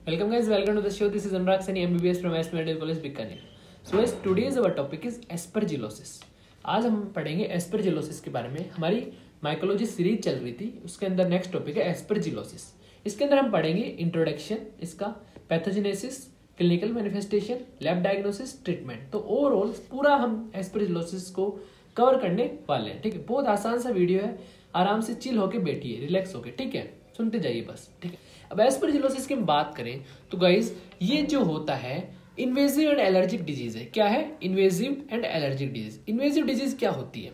Welcome guys, welcome to the show. This is Anurag Sani, MBBS from S Medical College Bikaner. So guys, today's our topic is aspergillosis. आज हम पढ़ेंगे aspergillosis के बारे में. हमारी mycology series चल रही थी, उसके अंदर नेक्स्ट टॉपिक है aspergillosis. इसके अंदर हम पढ़ेंगे इंट्रोडक्शन, इसका pathogenesis, clinical manifestation, lab diagnosis, treatment. तो ओवरऑल पूरा हम aspergillosis को कवर करने वाले हैं. ठीक है, बहुत आसान सा वीडियो है, आराम से चिल होके बैठिए, रिलैक्स होके. ठीक है, सुनते जाइए बस. ठीक है, अब एस्परजिलोसिस की हम बात करें तो गाइज ये जो होता है इन्वेजिव एंड एलर्जिक डिजीज है. क्या है? Invasive and allergic disease. Invasive disease क्या होती है?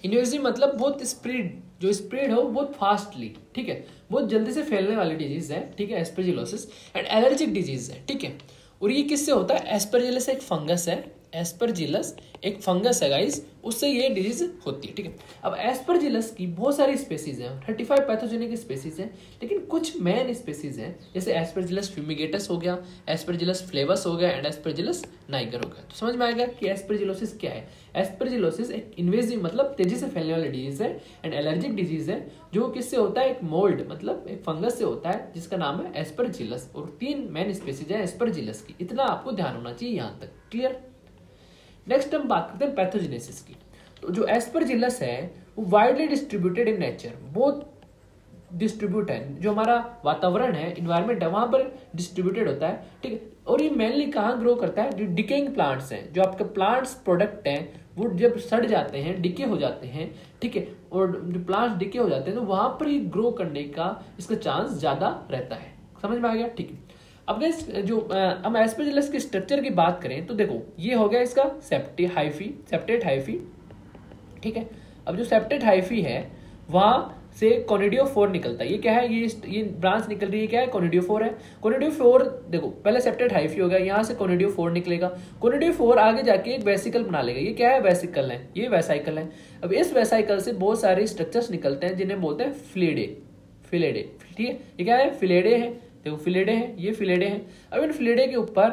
इन्वेजिव मतलब बहुत स्प्रेड, जो स्प्रेड हो बहुत फास्टली. ठीक है, बहुत जल्दी से फैलने वाली डिजीज है. ठीक है, एस्परजिलोसिस. एंड एलर्जिक डिजीज है. ठीक है, और ये किससे होता है? एस्परजिलस एक फंगस है. एस्परजिलस एक फंगस है गाइस, उससे ये डिजीज होती है. ठीक है, अब एस्परजिलस की बहुत सारी स्पेसीज हैं, 35 पैथोजेनिक स्पेसीज हैं, लेकिन कुछ मेन स्पेसीज हैं, जैसे एस्परजिलस फ्यूमिगेटस हो गया, एस्परजिलस फ्लेवस हो गया एंड एस्परजिलस नाइगर हो गया. तो समझ में आएगा कि एस्परजिलोसिस क्या है. एस्परजिलोसिस एक इन्वेजिव मतलब तेजी से फैलने वाली डिजीज है एंड एलर्जिक डिजीज है, जो किससे होता है? एक मोल्ड मतलब एक फंगस से होता है, जिसका नाम है एस्परजिलस. और 3 मेन स्पेसीज है एस्परजिलस की. इतना आपको ध्यान होना चाहिए यहाँ तक. क्लियर? नेक्स्ट हम बात करते हैं पैथोजेनेसिस की. तो जो एस्परजिलस है वो वाइडली डिस्ट्रीब्यूटेड इन नेचर, बहुत डिस्ट्रीब्यूट है. जो हमारा वातावरण है, इन्वायरमेंट है, वहां पर डिस्ट्रीब्यूटेड होता है. ठीक है, और ये मेनली कहाँ ग्रो करता है? जो डिकेइंग प्लांट्स हैं, जो आपके प्लांट्स प्रोडक्ट हैं, वो जब सड़ जाते हैं, डिके हो जाते हैं. ठीक है, और जो प्लांट्स डिके हो जाते हैं तो वहां पर ही ग्रो करने का इसका चांस ज्यादा रहता है. समझ में आ गया? ठीक है, अब जो हम एस्परजिलस के स्ट्रक्चर की बात करें तो देखो ये हो गया इसका सेप्टेट हाइफी. ठीक है, अब जो सेप्टेट हाइफी है वहां से कोनिडियोफोर निकलता है. ये क्या है? ये ब्रांच निकल रही है, क्या है? कोनिडियोफोर है. कोनिडियोफोर देखो, पहले सेप्टेट हाइफी हो गया, यहाँ से कोनिडियोफोर निकलेगा. कोनिडियोफोर आगे जाके एक वेसिकल बना लेगा. ये क्या है? वेसिकल है, ये वेसाइकल है. अब इस वेसाइकल से बहुत सारे स्ट्रक्चर्स निकलते हैं जिन्हें बोलते हैं फिलेडे. ठीक है, ये क्या है? फिलेडे है. देखो फिलेडे हैं, ये फिलेडे हैं. अब इन फिलेडे के ऊपर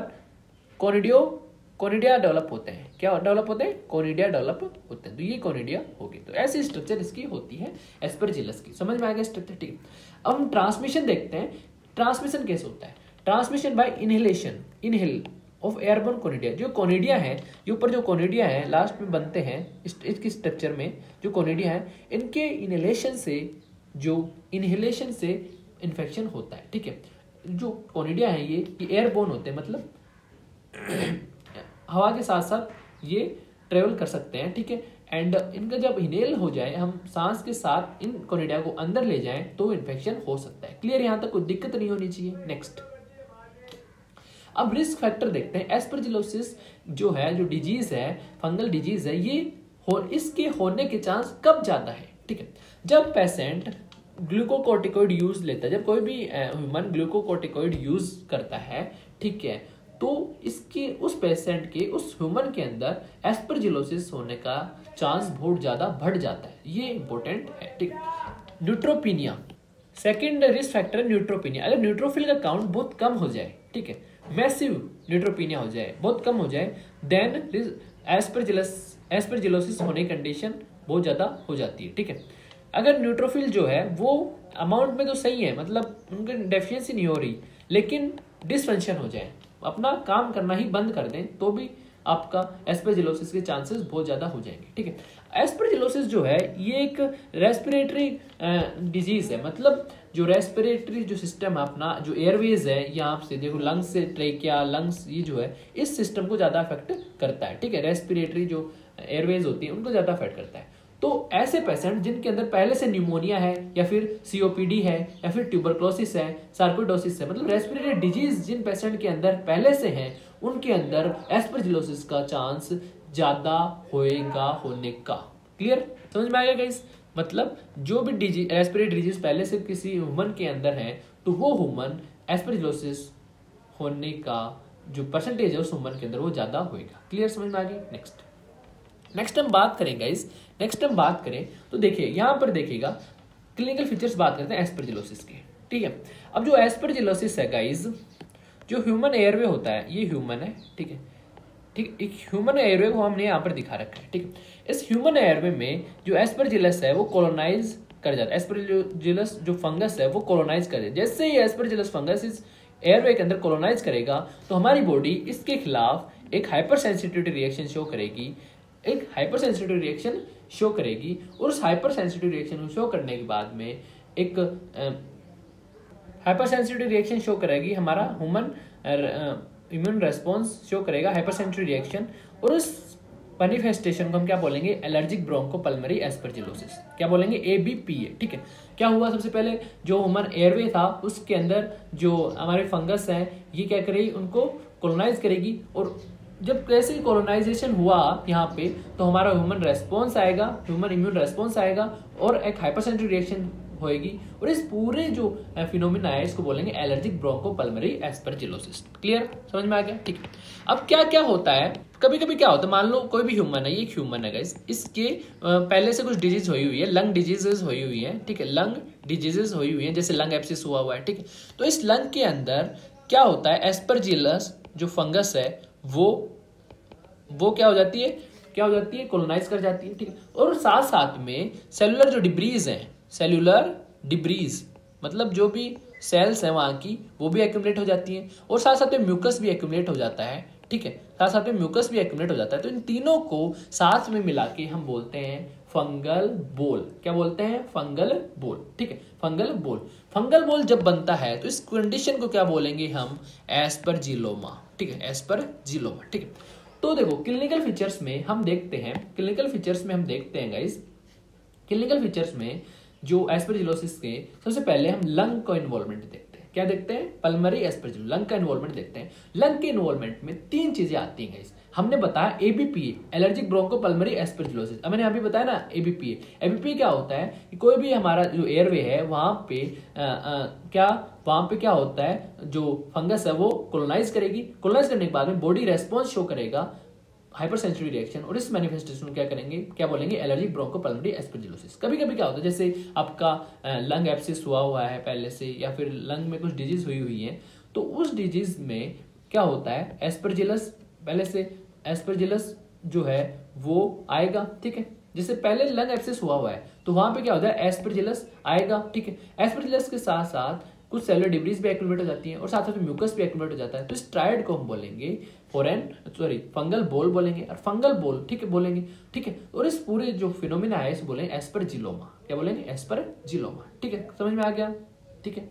कोनिडिया डेवलप होते हैं. क्या डेवलप होते हैं? कोनिडिया डेवलप होते हैं. तो ये कोनिडिया हो गई. तो ऐसी स्ट्रक्चर इसकी होती है एस्परजिलस की. समझ में आ गया स्ट्रक्चर? ठीक. अब हम ट्रांसमिशन देखते हैं. ट्रांसमिशन कैसे होता है? Transmission by inhale of airborne conidia. जो कोनिडिया है, ये ऊपर जो कोनिडिया है लास्ट में बनते हैं इसकी स्ट्रक्चर में, जो कोनिडिया है इनके इनहेलेशन से इन्फेक्शन होता है. ठीक है, जो कोनिडिया है ये एयरबोर्न होते हैं, मतलब हवा के साथ साथ ये ट्रेवल कर सकते हैं. ठीक है, एंड इनका जब इनहेल हो जाए, हम सांस के साथ इन कोनिडिया को अंदर ले जाएं तो इन्फेक्शन हो सकता है. क्लियर? यहां तक कोई दिक्कत नहीं होनी चाहिए. नेक्स्ट, अब रिस्क फैक्टर देखते हैं. एस्परजिलोसिस जो है, जो डिजीज है, फंगल डिजीज है, इसके होने के चांस कब ज्यादा है? ठीक है, जब पेशेंट ग्लूकोकोर्टिकोइड यूज लेता है, जब कोई भी ह्यूमन ग्लूकोकोर्टिकोइड यूज करता है. ठीक है, तो इसके उस पेशेंट के, उस ह्यूमन के अंदर एस्परजिलोसिस होने का चांस बहुत ज्यादा बढ़ जाता है. ये इंपॉर्टेंट है. ठीक, न्यूट्रोपीनिया सेकेंड रिस्क फैक्टर है. न्यूट्रोपीनिया, अगर न्यूट्रोफिल का काउंट बहुत कम हो जाए, ठीक है, मैसिव न्यूट्रोपीनिया हो जाए, बहुत कम हो जाए, देन एस्परजिलोसिस होने की कंडीशन बहुत ज्यादा हो जाती है. ठीक है, अगर न्यूट्रोफिल जो है वो अमाउंट में तो सही है, मतलब उनकी डेफिशिएंसी नहीं हो रही, लेकिन डिसफंक्शन हो जाए, अपना काम करना ही बंद कर दें, तो भी आपका एस्परजिलोसिस के चांसेस बहुत ज़्यादा हो जाएंगे. ठीक है, एस्परजिलोसिस जो है ये एक रेस्पिरेटरी डिजीज है. मतलब जो रेस्पिरेटरी जो सिस्टम है अपना, जो एयरवेज है, यहाँ से देखो लंग्स से ट्रेकिया, लंग्स, ये जो है इस सिस्टम को ज़्यादा अफेक्ट करता है. ठीक है, रेस्पिरेटरी जो एयरवेज होती है उनको ज़्यादा अफेक्ट करता है. तो ऐसे पेशेंट जिनके अंदर पहले से न्यूमोनिया है, या फिर सीओपीडी है, या फिर ट्यूबरक्लोसिस है, सार्कोइडोसिस है, मतलब रेस्पिरेटरी डिजीज जिन पेशेंट के अंदर पहले से है, उनके अंदर एस्परजिलोसिस का चांस ज्यादा होएगा होने का. क्लियर? समझ में आएगा गाइस? मतलब जो भी रेस्पिरेटरी डिजीज पहले से किसी ह्यूमन के अंदर है, तो वो ह्यूमन एस्परजिलोसिस होने का जो परसेंटेज है उस ह्यूमन के अंदर वो ज्यादा होएगा. क्लियर? समझ में आ गया? नेक्स्ट हम बात करें गाइस. नेक्स्ट हम बात करें तो देखिए यहां पर देखिएगा क्लिनिकल फीचर्स बात करते हैं एस्परजिलोसिस के. ठीक है, अब जो एस्परजिलोसिस है गाइस, जो ह्यूमन एयरवे होता है, ये ह्यूमन है. ठीक है, एक ह्यूमन एयरवे को हमने यहाँ पर दिखा रखा है. ठीक है, इस ह्यूमन एयरवे में जो एस्परजिलस है वो कॉलोनाइज कर जाता है. एस्परजिलस जो फंगस है वो कॉलोनाइज कर जाता है. जैसे ही एस्परजिलस फंगस इस एयरवे के अंदर कॉलोनाइज करेगा तो हमारी बॉडी इसके खिलाफ एक हाइपर सेंसिटिविटी रिएक्शन शो करेगी, एक हाइपर सेंसिटिव रिएक्शन शो करेगी, और उस हाइपर सेंसिटिव रिएक्शन को शो करने के बाद में एक हाइपर सेंसिटिव रिएक्शन शो करेगी, हमारा ह्यूमन इम्यून रेस्पॉन्स शो करेगा हाइपर सेंसिटिव रिएक्शन, और उस मैनिफेस्टेशन को हम क्या बोलेंगे, एलर्जिक ब्रोंकोपल्मोनरी एस्परजिलोसिस, क्या बोलेंगे, ABPA। ठीक है, क्या हुआ, सबसे पहले जो ह्यूमन एयरवे था उसके अंदर जो हमारे फंगस है ये क्या करेगी, उनको कॉलोनाइज करेगी, और जब कैसे कॉलोनाइजेशन हुआ यहाँ पे तो हमारा ह्यूमन रेस्पॉन्स आएगा, ह्यूमन इम्यून रेस्पॉन्स आएगा और एक हाइपरसेंसिटिव रिएक्शन होएगी, और इस पूरे जो फिनोमिना है इसको बोलेंगे एलर्जिक ब्रोंकोपल्मोनरी एस्परजिलोसिस। क्लियर, समझ में आ गया? ठीक है, अब क्या क्या होता है, कभी कभी क्या होता है, मान लो कोई भी ह्यूमन है, ये एक ह्यूमन है गाइस, इसके पहले से कुछ डिजीज हुई है, लंग डिजीजेस हुई हुई है। ठीक है, लंग डिजीजेस हुई हुई है, जैसे लंग एब्सिस हुआ है। ठीक है, तो इस लंग के अंदर क्या होता है, एस्परजिलस जो फंगस है वो क्या हो जाती है, कॉलोनाइज कर जाती है। ठीक है, और साथ साथ में सेलुलर जो डिब्रीज हैं, सेल्यूलर डिब्रीज मतलब जो भी सेल्स हैं वहां की, वो भी एक्यूमुलेट हो जाती हैं, और साथ साथ में म्यूकस भी एक्यूमुलेट हो जाता है। ठीक है, साथ साथ में म्यूकस भी एक्यूमुलेट हो जाता है। तो इन तीनों को साथ में मिला के हम बोलते हैं फंगल बोल। क्या बोलते हैं, फंगल बोल। ठीक है, फंगल बोल जब बनता है तो इस कंडीशन को क्या बोलेंगे हम, एस्परजिलोमा। ठीक है, एस्परजिलोमा। ठीक है, तो देखो क्लिनिकल फीचर्स में हम देखते हैं गाइस, क्लिनिकल फीचर्स में जो एस्परजिलोसिस के सबसे पहले हम लंग को इन्वॉल्वमेंट देखते हैं। क्या देखते हैं, पल्मोनरी एस्परजिलोसिस, लंग का इन्वॉल्वमेंट देखते हैं। लंग के इन्वॉल्वमेंट में 3 चीजें आती हैं गाइस। हमने बताया ABPA, एलर्जिक ब्रोंकोपल्मोनरी एस्परजिलोसिस। अब मैंने अभी बताया ना ABPA क्या होता है कि कोई भी हमारा जो एयरवे है वहां पे क्या होता है, जो फंगस है वो कॉलोनाइज करेगी, कॉलोनाइज करने के बाद में बॉडी रेस्पॉन्स शो करेगा हाइपर सेंसिटिव रिएक्शन, और इस मैनिफेस्टेशन क्या बोलेंगे, एलर्जिक ब्रोंकोपल्मोनरी एस्परजिलोसिस। कभी कभी क्या होता है, जैसे आपका लंग एब्सिस हुआ है पहले से, या फिर लंग में कुछ डिजीज हुई है, तो उस डिजीज में क्या होता है, एस्परजिलस पहले से एस्परजिलस जो है वो आएगा। ठीक है, जैसे पहले लंग एब्सिस हुआ है तो वहां पे क्या होता है, एस्परजिलस आएगा। ठीक है, एस्परजिलस के साथ साथ कुछ सेलुलर डिब्रीज भी एक्यूमुलेट हो जाती हैं, और साथ साथ म्यूकस भी एक्यूमुलेट हो जाता है। तो इस ट्रायड को हम बोलेंगे फंगल बोल बोलेंगे, और फंगल बोल ठीक है बोलेंगे। ठीक है, और इस पूरे जो फिनोमिना है इसे बोलेंगे एस्परजिलोमा। क्या बोलेंगे, एस्परजिलोमा। ठीक है, समझ में आ गया? ठीक है,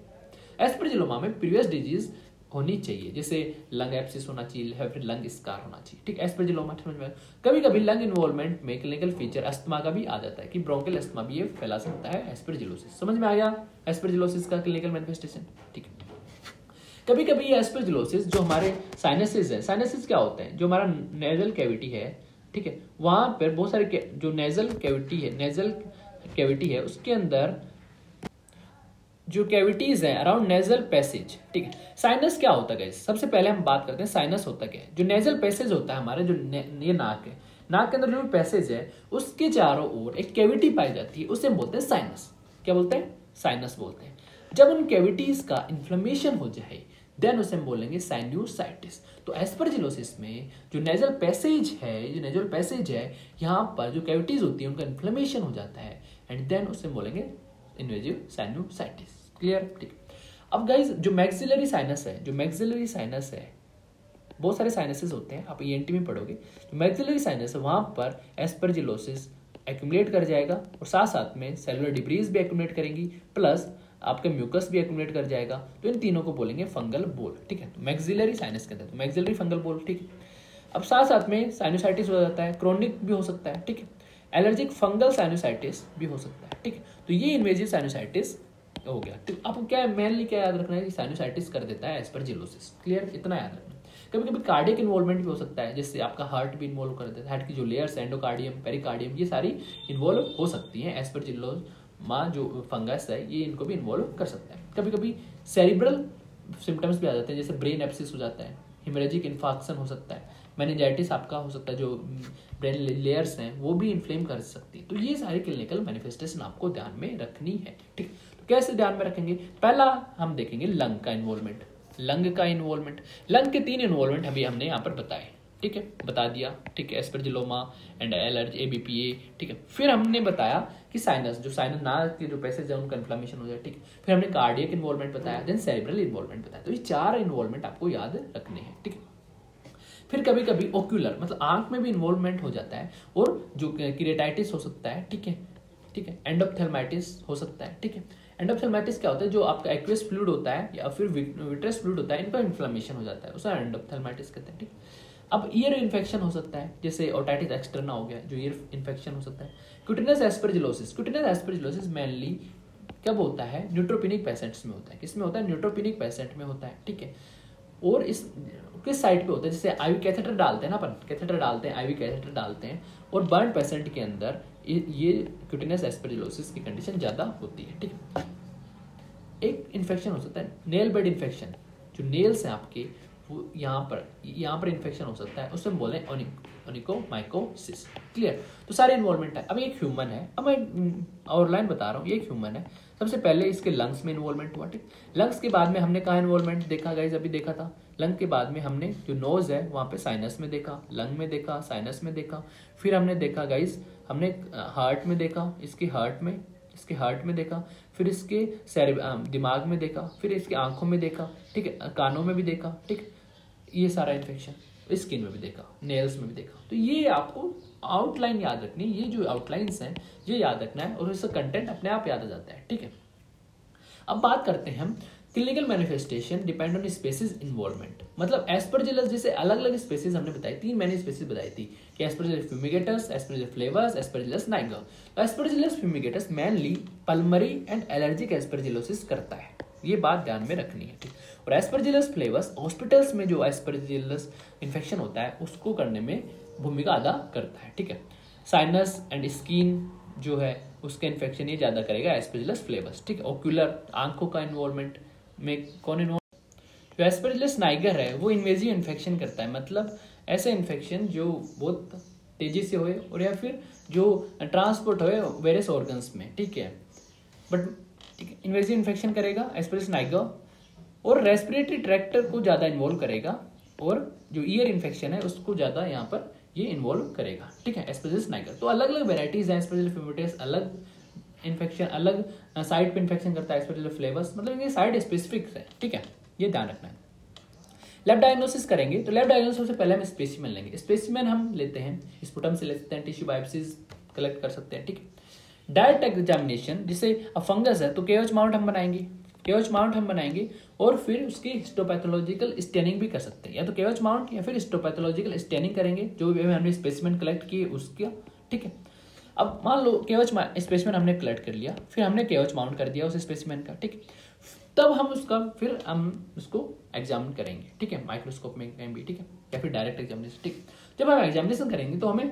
एस्परजिलोमा में प्रीवियस डिजीज होनी चाहिए, जैसे लंग एब्सिस होना चाहिए या फिर लंग स्कार होना चाहिए। ठीक, एस्परजिलोमा समझ में। कभी कभी लंग इन्वॉल्वमेंट में क्लिनिकल फीचर अस्थमा का भी आ जाता है कि ब्रोंकियल अस्थमा भी ये फैला सकता है, एस्परजिलोसिस। समझ में आ गया एस्परजिलोसिस का क्लिनिकल मैनिफेस्टेशन? ठीक है, कभी कभी ये एस्परजिलोसिस जो हमारे साइनसेस है, साइनसेस क्या होते हैं, जो हमारा नेजल कैविटी है, ठीक है, वहां पर बहुत सारे जो नेजल कैविटी है उसके अंदर जो कैविटीज है अराउंड नेजल पैसेज। ठीक है, साइनस क्या होता है, सबसे पहले हम बात करते हैं साइनस होता क्या है। जो नेजल पैसेज होता है हमारे, जो ये नाक है, नाक के अंदर जो पैसेज है उसके चारों ओर एक कैविटी पाई जाती है, उसे बोलते हैं साइनस। क्या बोलते हैं, साइनस बोलते हैं। जब उन कैविटीज का इन्फ्लेमेशन हो जाए देन उसे हम बोलेंगे साइन्यूसाइटिस। तो एस्परजिलोसिस में जो नेजल पैसेज है, यहाँ पर जो कैविटीज होती है उनका इन्फ्लेमेशन हो जाता है, एंड देन उसे बोलेंगे इन्वेजिव साइन्यूसाइटिस। क्लियर? ठीक। अब गाइस जो मैक्सिलरी साइनस है, बहुत सारे साइनसेस होते हैं, आप ENT में पढ़ोगे। जो मैक्सिलरी साइनस है वहां पर एस्परजिलोसिस एक्यूमुलेट कर जाएगा, और साथ साथ में सेलुलर डिब्रीज भी एक्यूमुलेट करेंगी, प्लस आपका म्यूकस भी एक्यूमुलेट कर जाएगा। तो इन तीनों को बोलेंगे फंगल बोल। ठीक है, तो मैक्सिलरी साइनस के अंदर तो मैक्सिलरी फंगल बोल। ठीक है, अब साथ साथ में साइनोसाइटिस हो जाता है, क्रोनिक भी हो सकता है। ठीक है, एलर्जिक फंगल साइनोसाइटिस भी हो सकता है। ठीक है, तो ये इन्वेजिव साइनोसाइटिस हो गया। तो आपको क्या मेनली क्या याद रखना है कि साइनोसाइटिस कर देता है एस्परजिलोसिस। क्लियर? इतना याद रखना। कभी कभी कार्डियक इन्वॉल्वमेंट भी हो सकता है, जैसे आपका हार्ट भी इन्वॉल्व कर देता है, हार्ट की जो लेयर्स एंडोकार्डियम, पेरिकार्डियम, ये सारी इन्वॉल्व हो सकती हैं। एस्परजिलोमा जो फंगस है ये इनको भी इन्वॉल्व कर सकता है। कभी कभी सेरिब्रल सिम्टम्स भी आ जाते हैं, जैसे ब्रेन एब्सिस हो जाता है, हिमोरेजिक इन्फाक्शन हो सकता है, मेनिंजाइटिस आपका हो सकता है, जो ब्रेन लेयर्स हैं वो भी इन्फ्लेम कर सकती है। तो ये सारी क्लिनिकल मैनिफेस्टेशन आपको ध्यान में रखनी है। ठीक, तो कैसे ध्यान में रखेंगे? पहला हम देखेंगे लंग का इन्वॉल्वमेंट। लंग के 3 इन्वॉल्वमेंट अभी हमने यहाँ पर बताए। ठीक है, बता दिया, ठीक है, एस्परजिलोमा एंड एलर्जी ABPA, ठीक है। फिर हमने बताया कि साइनस, जो साइनस नाक के जो पैसेज है उनका इन्फ्लेमेशन हो जाए, ठीक है। फिर हमने कार्डियक इन्वॉल्वमेंट बताया, देन सेरेब्रल इन्वॉल्वमेंट बताया। तो ये 4 इन्वॉल्वमेंट आपको याद रखने हैं, ठीक है। फिर कभी कभी ओक्यूलर मतलब आंख में भी इन्वॉल्वमेंट हो जाता है, और जो किरेटाइटिस हो सकता है, ठीक है, ठीक है, एंडोप्थेल्माइटिस हो सकता है, ठीक है। एंडोप्थेल्माइटिस क्या होता है, जो आपका एक्वियस फ्लूइड होता है या फिर विट्रस फ्लूइड होता है, इनका इन्फ्लेमेशन हो जाता है, उसे एंडोप्थेल्माइटिस कहते हैं, ठीक। अब ईयर इन्फेक्शन हो सकता है, जैसे ओटाइटिस एक्सटर्ना हो गया, जो ईयर इन्फेक्शन हो सकता है। Cutaneous aspergillosis, cutaneous aspergillosis mainly कब होता है, न्यूट्रोपिनिक पेशेंट्स में होता है। किसमें होता है, न्यूट्रोपिनिक पेशेंट में होता है, ठीक है। और इस किस साइड पे होता है, जैसे आईवी कैथेटर डालते हैं ना, अपन कैथेटर डालते हैं, आईवी कैथेटर डालते हैं, और बर्न पेशेंट के अंदर ये क्यूटेनियस एस्परजिलोसिस की कंडीशन ज्यादा होती है, ठीक है। एक इन्फेक्शन हो सकता है नेल बेड इन्फेक्शन, जो नेल्स हैं आपके वो यहाँ पर इन्फेक्शन हो सकता है, उससे हम बोले ओनिकोमाइकोसिस। क्लियर, तो सारे इन्वॉल्वमेंट है। अब एक ह्यूमन है, अब मैं आउटलाइन बता रहा हूँ, ये एक ह्यूमन है। सबसे पहले इसके लंग्स में इन्वॉल्वमेंट हुआ, ठीक। लंग्स के बाद में हमने कहाँ इन्वॉल्वमेंट देखा गाइस, अभी देखा था। लंग के बाद में हमने जो नोज है वहाँ पे साइनस में देखा, लंग में देखा, साइनस में देखा। फिर हमने देखा गाइस, हमने हार्ट में देखा, इसके हार्ट में देखा, फिर इसके दिमाग में देखा, फिर इसके आंखों में देखा, ठीक है, कानों में भी देखा, ठीक। ये सारा इन्फेक्शन स्किन में भी देखा, नेल्स में भी देखा। तो ये आपको आउटलाइन याद रखनी, ये जो आउटलाइंस हैं ये याद रखना है, और इसका कंटेंट अपने आप याद आ जाता है, ठीक है। अब बात करते हैं हम clinical manifestation depend on species involvement. मतलब एस्परजिलस जैसे अलग अलग स्पेसीज हमने बताई, 3 मैंने स्पेसीज बताई थी कि Aspergillus fumigatus, Aspergillus flavus, Aspergillus niger. तो Aspergillus fumigatus mainly pulmonary and allergic aspergillosis करता है, ये बात ध्यान में रखनी है, ठीक। और एस्परजिलस फ्लेवर्स हॉस्पिटल्स में जो एस्परजिलस इन्फेक्शन होता है उसको करने में भूमिका अदा करता है, ठीक है। साइनस एंड स्किन जो है उसका इन्फेक्शन ये ज्यादा करेगा एस्परजिलस फ्लेवर्स, ठीक है। ओक्यूलर आंखों का इन्वॉल्वमेंट में कौन इन्वॉल्व, जो एस्परजिलस नाइगर है वो इन्वेजिव इन्फेक्शन करता है, मतलब ऐसे इन्फेक्शन जो बहुत तेजी से होए और या फिर जो ट्रांसपोर्ट होए वेरियस ऑर्गन्स में, ठीक है। बट इन्वेजिव इन्फेक्शन करेगा एस्परजिलस नाइगर, और रेस्पिरेटरी ट्रैक्टर को ज्यादा इन्वॉल्व करेगा, और जो ईयर इन्फेक्शन है उसको ज्यादा यहाँ पर ये इन्वॉल्व करेगा, ठीक है, एस्परजिलस नाइगर। तो अलग अलग वेराइटीज हैं, एस्परजिलस फ्यूमिगेटस अलग इन्फेक्शन, अलग साइड पे इन्फेक्शन करता है, एस्परजिलस फ्लेवर्स मतलब ये साइड स्पेसिफिक है, ठीक है, ये ध्यान रखना है। लैब डायग्नोसिस करेंगे तो लैब डायग्नोसिस से पहले हम स्पेसिमेन लेंगे। स्पेसिमेन हम लेते हैं, स्पुटम से ले सकते हैं, टिश्यू बायोप्सीज कलेक्ट कर सकते हैं, ठीक है। डायरेक्ट एग्जामिनेशन, जैसे अब फंगस है तो केओएच माउंट हम बनाएंगे, और फिर उसकी हिस्टोपैथोलॉजिकल स्टेनिंग भी कर सकते हैं, या तो केओएच माउंट या फिर हिस्टोपैथोलॉजिकल स्टेनिंग करेंगे, जो भी हमने स्पेसिमेन कलेक्ट किए उसका, ठीक है। अब मान लो केओएच स्पेसिमेन हमने कलेक्ट कर लिया, फिर हमने केओएच माउंट कर दिया उस स्पेसिमेन का, ठीक। तब हम उसको एग्जामिन करेंगे, ठीक है, माइक्रोस्कोप में कहीं भी, ठीक है, या फिर डायरेक्ट एग्जामिनेशन, ठीक। जब हम एग्जामिनेशन करेंगे तो हमें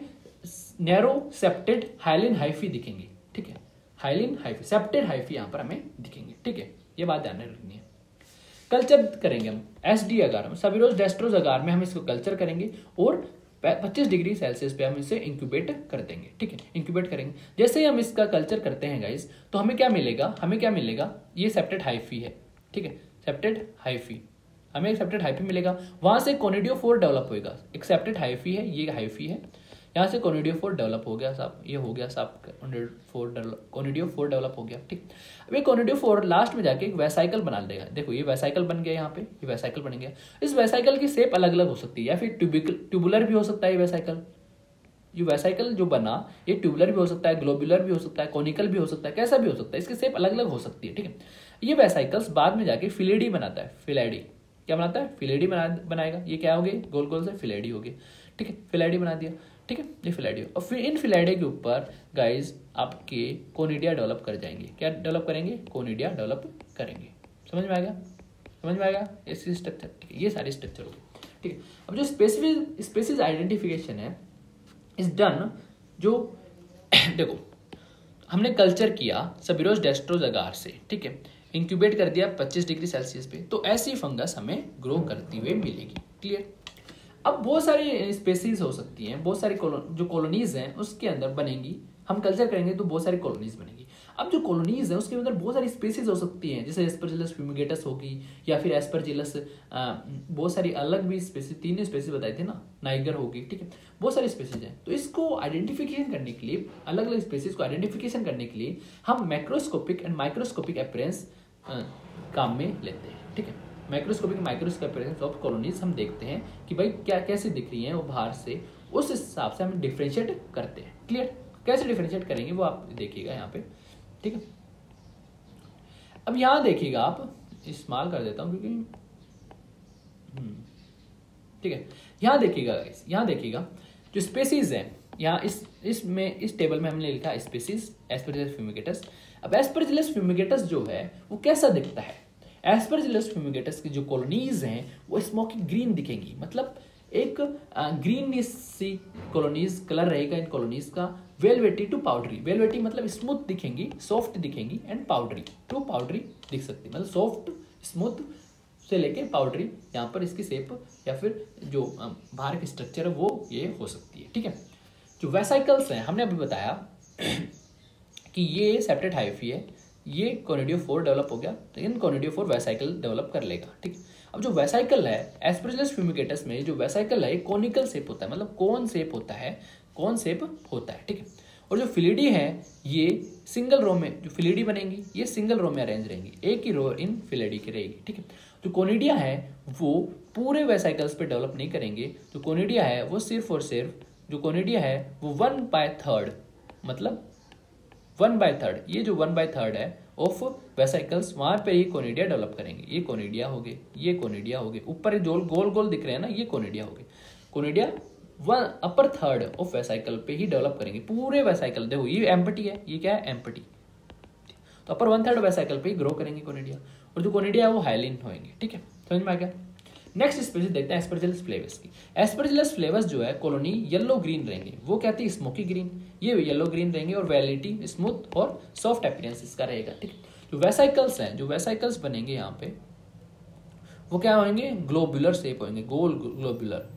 नैरो सेप्टेड हाइलिन हाइफी दिखेंगे, ठीक है, हाइलिन हाइफी, सेप्टेड हाइफी यहाँ पर हमें दिखेंगे, ठीक है, ये बात ध्यान में रखनी है। कल्चर करेंगे हम SD अगार में, सबिरोज डेस्ट्रोज अगार में हम इसको कल्चर करेंगे, और 25 डिग्री सेल्सियस पे हम इसे इंक्यूबेट कर देंगे, ठीक है, इंक्यूबेट करेंगे। जैसे ही हम इसका कल्चर करते हैं गाइस, तो हमें क्या मिलेगा, ये सेप्टेड हाइफी है, ठीक है, सेप्टेड हाइफी, हमें एक सेप्टेड हाइफी मिलेगा, वहां से कोनिडियोफोर डेवलप होगा, एक सेप्टेड हाइफी है, ये हाइफी है, यहाँ से कोनिडियोफोर डेवलप हो गया साहब, ये हो गया साहब कोनिडियोफोर डेवलप हो गया, ठीक। अब ये कोनिडियोफोर लास्ट में जाके एक वेसाइकल बना देगा, देखो ये वेसाइकल बन गया, यहाँ पे ये वेसाइकल बन गया। इस वेसाइकल की शेप अलग अलग हो सकती है, या फिर ट्यूबुलर भी हो सकता है, ये वेसाइकल जो बना ये ट्यूबुलर भी हो सकता है, ग्लोबुलर भी हो सकता है, कोनिकल भी हो सकता है, कैसा भी हो सकता है, इसकी शेप अलग अलग हो सकती है, ठीक है। ये वेसाइकल्स बाद में जाके फिलेडी बनाता है, फिलेडी बनाएगा, ये क्या हो गई, गोल गोल से फिलेडी हो गई, ठीक है, फिलेडी बना दिया, ठीक है, ये फिलेडी। और फिर इन फिलेडी के ऊपर गाइज आपके कोनिडिया डेवलप कर जाएंगे, क्या डेवलप करेंगे, कोनिडिया डेवलप करेंगे। समझ में आएगा इसकी स्ट्रक्चर, ठीक है, ये सारे स्ट्रक्चर हो गए, ठीक है। अब जो स्पेसीज आइडेंटिफिकेशन है इज डन, जो देखो हमने कल्चर किया सबिरोज डेस्ट्रोज अगार से, ठीक है, इंक्यूबेट कर दिया 25 डिग्री सेल्सियस पे, तो ऐसी फंगस हमें ग्रो करती हुई मिलेगी, क्लियर। अब बहुत सारी स्पेसीज हो सकती हैं, बहुत सारी जो कॉलोनीज हैं उसके अंदर बनेंगी, हम कल्चर करेंगे तो बहुत सारी कॉलोनीज बनेंगी। अब जो कॉलोनीज है उसके अंदर बहुत सारी स्पीसीज हो सकती हैं, जैसे एस्परजिलस फ्यूमिगेटस होगी या फिर एस्परजिलस बहुत सारी अलग भी स्पीसीज, 3 स्पीसीज बताई थी ना, नाइगर होगी, ठीक है, बहुत सारी स्पीसीज हैं। तो इसको आइडेंटिफिकेशन करने के लिए, अलग अलग स्पीसीज को आइडेंटिफिकेशन करने के लिए हम मैक्रोस्कोपिक एंड माइक्रोस्कोपिक अपीयरेंस काम में लेते हैं, ठीक है। Microscopic microscopic appearance of colonies हम देखते हैं कि भाई क्या कैसे दिख रही हैं वो बाहर से, उस हिसाब से हम डिफ्रेंशिएट करते हैं। क्लियर? कैसे डिफ्रेंशिएट करेंगे वो आप देखिएगा यहाँ पे, ठीक है। अब यहाँ देखिएगा, आप इस्तेमाल कर देता हूँ क्योंकि ठीक है, यहाँ देखिएगा गाइस, यहाँ देखिएगा जो स्पेसीज है, यहाँ इस टेबल में हमने लिखा स्पेसीज एस्परजिलस फ्यूमिगेटस। अब एस्परजिलस फ्यूमिगेटस जो है वो कैसा दिखता है? एस्परजिलस फ्यूमिगेटस की जो कॉलोनीज हैं वो स्मोकी ग्रीन दिखेंगी, मतलब एक ग्रीन सी कॉलोनीज कलर रहेगा इन कॉलोनीज का, वेलवेटी टू पाउडरी। वेलवेटी मतलब स्मूथ दिखेंगी, सॉफ्ट दिखेंगी, एंड पाउडरी टू पाउडरी दिख सकती है, मतलब सॉफ्ट स्मूथ से लेके पाउडरी, यहाँ पर इसकी शेप या फिर जो बाहर की स्ट्रक्चर है वो ये हो सकती है, ठीक है। जो वेसाइकल्स हैं हमने अभी बताया कि ये सेप्टेट हाइफी है, ये कोनिडियोफोर डेवलप हो गया तो इन कोनिडियोफोर वेसाइकल डेवलप कर लेगा, ठीक। अब जो वेसाइकल है एस्परजिलस फ्यूमिगेटस में, जो वेसाइकल है कोनिकल शेप होता है, मतलब कोन शेप होता है, कोन शेप होता है, ठीक है। और जो फिलिडी है ये सिंगल रो में, जो फिलिडी बनेंगी ये सिंगल रो में अरेंज रहेंगी, एक ही रो इन फिलिडी की रहेगी, ठीक है। जो कोनिडिया है वो पूरे वेसाइकल्स पे डेवलप नहीं करेंगे, जो कोनिडिया है वो सिर्फ और सिर्फ, जो कोनिडिया है वो 1/3 मतलब 1/3, ये जो 1/3 है ऑफ वेसाइकल्स वहां पे ही कोनिडिया डेवलप करेंगे। ये कोनिडिया हो गए, ये कोनिडिया हो गए, ऊपर जो गोल गोल दिख रहे हैं ना ये कोनिडिया हो गए। कोनिडिया 1/3 ऑफ वेसाइकल पे ही डेवलप करेंगे पूरे वेसाइकल। देखो ये एम्पटी है, ये क्या है एम्पटी, तो अपर 1/3 वेसाइकल पे ही ग्रो करेंगे कोनिडिया, और जो कोनिडिया है वो हाइलिन होंगे, ठीक है। समझ में आ गया? नेक्स्ट स्पीसीज देखते हैं एस्परजिलस फ्लेवस की। एस्परजिलस फ्लेवस जो है कॉलोनी येलो ग्रीन रहेंगे, वो कहते हैं स्मोकी ग्रीन, ये येलो ग्रीन रहेंगे और वेलिटी स्मूथ और सॉफ्ट अपीयरेंस इसका रहेगा, ठीक है। जो वेसाइकल्स हैं, जो वेसाइकल्स बनेंगे यहाँ पे वो क्या होंगे? ग्लोबुलर शेप होंगे, गोल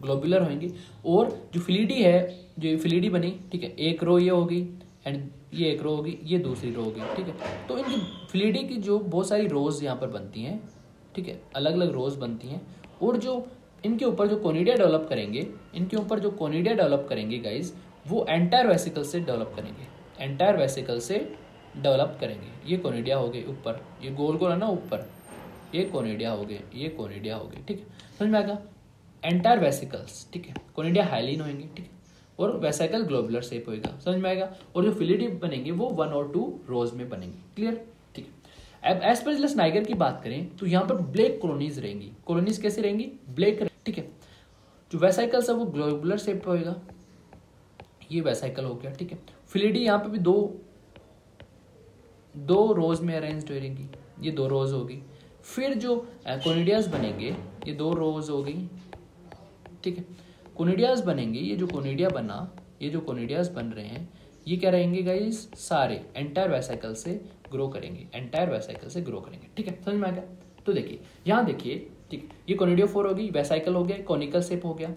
ग्लोबुलर होंगे। और जो फिलिडी है, जो फिलिडी बनी, ठीक है, एक रो ये होगी एंड ये एक रो होगी, ये दूसरी रो होगी, ठीक है। तो इन जो फिलिडी की जो बहुत सारी रोज यहाँ पर बनती हैं, ठीक है, अलग अलग रोज बनती हैं, और जो इनके ऊपर जो कोनिडिया डेवलप करेंगे, इनके ऊपर जो कोनिडिया डेवलप करेंगे गाइज, वो एंटायर वेसिकल से डेवलप करेंगे, एंटायर वेसिकल से डेवलप करेंगे। ये कोनिडिया हो गए ऊपर, ये गोल गोल है ना ऊपर, ये कोनिडिया हो गए, ये कोनिडिया हो गए, ठीक है। समझ में आएगा? एंटायर वेसिकल्स, ठीक है, कोनिडिया हाइलिन होंगे, ठीक है, और वेसिकल ग्लोबुलर शेप होगा। समझ में आएगा? और जो फिलिडी बनेंगे वो 1 और 2 रोज में बनेंगे। क्लियर? ठीक है। अब एस्परजिलस नाइगर की बात करें तो यहाँ पर ब्लैक कॉलोनीज रहेंगी। कॉलोनीज कैसे रहेंगी? ब्लैक, ठीक है। जो वेसिकल्स है वो ग्लोबुलर शेप होगा, ये वेसिकल हो गया, ठीक है। फिलिडी यहाँ पे भी दो रोज में अरेंज रहेंगी, ये 2 रोज होगी। फिर जो कोनिडियाज बनेंगे ये 2 रोज हो गई, ठीक है। कोनिडियाज बनेंगे, ये जो कोनिडिया बना, ये जो कोनिडियाज बन रहे हैं ये क्या रहेंगे गाइस? सारे एंटायर वेसिकल से ग्रो करेंगे, एंटायर वेसिकल से ग्रो करेंगे, ठीक है। समझ में आ गया? तो देखिए यहाँ देखिए, ठीक, ये कोनिडियोफोर होगी, वेसिकल हो गया, कोनिकल शेप हो गया।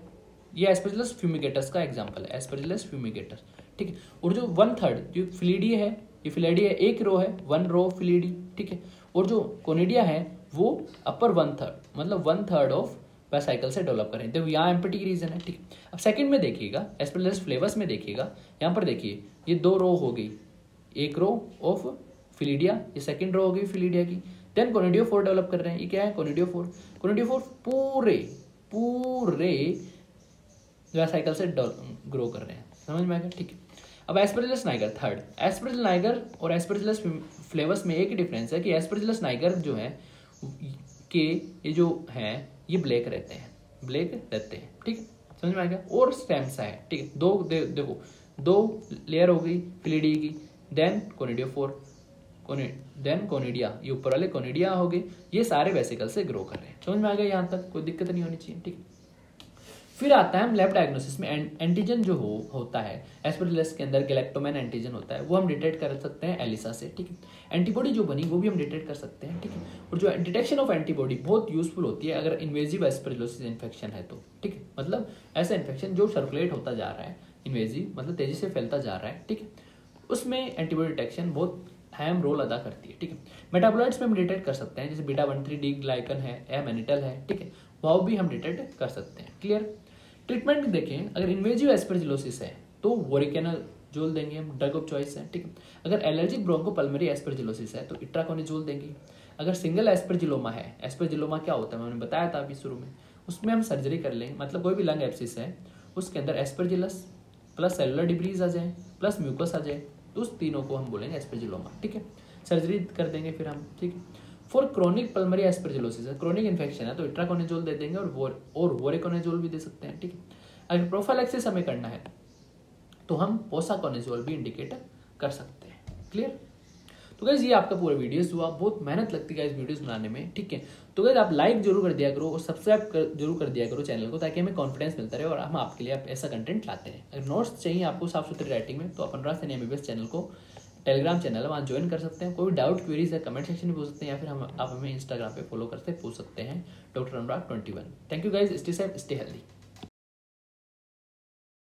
ये एस्परजिलस फ्यूमिगेटस का एग्जांपल है, एस्परजिलस फ्यूमिगेटस, ठीक है। और जो 1/3 जो फिलिडी है, ये फिलिडी है, एक रो है, 1 रो फिलिडी, ठीक है। और जो कोनिडिया है वो अपर 1/3 मतलब 1/3 ऑफ वेसिकल से डेवलप करें, तो यहाँ एम्पटी की रीजन है, ठीक है। अब सेकंड में देखिएगा, एस्परजिलस फ्लेवस में देखिएगा, यहाँ पर देखिए ये 2 रो हो गई, एक रो ऑफ फिलिडिया, ये सेकंड रो हो गई फिलिडिया की। देन कोनिडियोफोर डेवलप कर रहे हैं, ये क्या है? कोनिडियोफोर। कोनिडियोफोर पूरे वेसिकल से ग्रो कर रहे हैं। समझ में आएगा? ठीक है। अब Aspergillus Niger third, Aspergillus Niger और एस्परजिलस फ्लेवस में एक ही डिफरेंस है कि एस्परजिलस नाइगर जो है के ये जो है ये ब्लैक रहते हैं, ब्लैक रहते हैं, ठीक है। समझ में आ गया? और स्टेम्स है, ठीक है। देखो 2 लेयर हो गई फिलिडी की, देन कोनिडियोफोर, देन कोनिडिया, ये ऊपर वाले कोनिडिया हो गए, ये सारे वेसिकल से ग्रो कर रहे हैं। समझ में आ गया? यहाँ तक कोई दिक्कत नहीं होनी चाहिए, ठीक है। फिर आता है हम लैब डायग्नोसिस में एंटीजन जो होता है एस्परजिलस के अंदर गैलेक्टोमैन एंटीजन होता है, वो हम डिटेक्ट कर सकते हैं एलिसा से, ठीक है। एंटीबॉडी जो बनी वो भी हम डिटेक्ट कर सकते हैं, ठीक है। और जो डिटेक्शन ऑफ एंटीबॉडी बहुत यूजफुल होती है अगर इन्वेजिव एस्परजिलोसिस इन्फेक्शन है तो, ठीक है। मतलब ऐसा इन्फेक्शन जो सर्कुलेट होता जा रहा है, इन्वेजिव मतलब तेजी से फैलता जा रहा है, ठीक है, उसमें एंटीबॉडी डिटेक्शन बहुत अहम रोल अदा करती है। ठीक है, मेटाबोलाइट्स में हम डिटेक्ट कर सकते हैं, जैसे बीटा 1,3 डी ग्लाइकन है, एमेनिटल है। ठीक है, वो भी हम डिटेक्ट कर सकते हैं। क्लियर। ट्रीटमेंट देखें, अगर इन्वेजिव एस्परजिलोसिस है तो वोरिकेनाजोल देंगे हम, ड्रग ऑफ चॉइस है। ठीक है, अगर एलर्जिक ब्रोंकोपल्मोनरी एस्परजिलोसिस है तो इट्राकोनिजोल देंगे। अगर सिंगल एस्परजिलोमा है, एस्परजिलोमा क्या होता है मैंने बताया था अभी शुरू में, उसमें हम सर्जरी कर लेंगे, मतलब कोई भी लंग एब्सिस है उसके अंदर एस्परजिलस प्लस सेलुलर डिब्रीज आ जाए प्लस म्यूकस आ जाए, तो उस तीनों को हम बोलेंगे एस्परजिलोमा। ठीक है, सर्जरी कर देंगे फिर हम। ठीक है, फॉर क्रोनिक पल्मोनरी एस्परजिलोसिस है, क्रोनिक इन्फेक्शन है, तो इट्राकोनिजोल दे देंगे और वोरिकोनिजोल भी दे सकते हैं। ठीक है, अगर प्रोफाइलैक्सिस हमें करना है तो हम पोसाकोनिजोल भी इंडिकेट कर सकते हैं। क्लियर। तो गाइज ये आपका पूरा वीडियोस हुआ, बहुत मेहनत लगती है गाइज वीडियोस बनाने में। ठीक है, तो गाइज आप लाइक जरूर कर दिया करो और सब्सक्राइब जरूर कर दिया करो चैनल को, ताकि हमें कॉन्फिडेंस मिलता रहे और हम आपके लिए ऐसा कंटेंट लाते हैं। अगर नोट्स चाहिए आपको साफ सुथरी राइटिंग में, तो आप अनुराग सैनी MBBS चैनल को, टेलीग्राम चैनल है, वहाँ ज्वाइन कर सकते हैं। कोई डाउट क्वेरीज है कमेंट सेक्शन में पूछ सकते हैं, या फिर आप हमें इंस्टाग्राम पे फॉलो करते पूछ सकते हैं, Dr. Anurag 21। Thank you guys, stay safe stay healthy.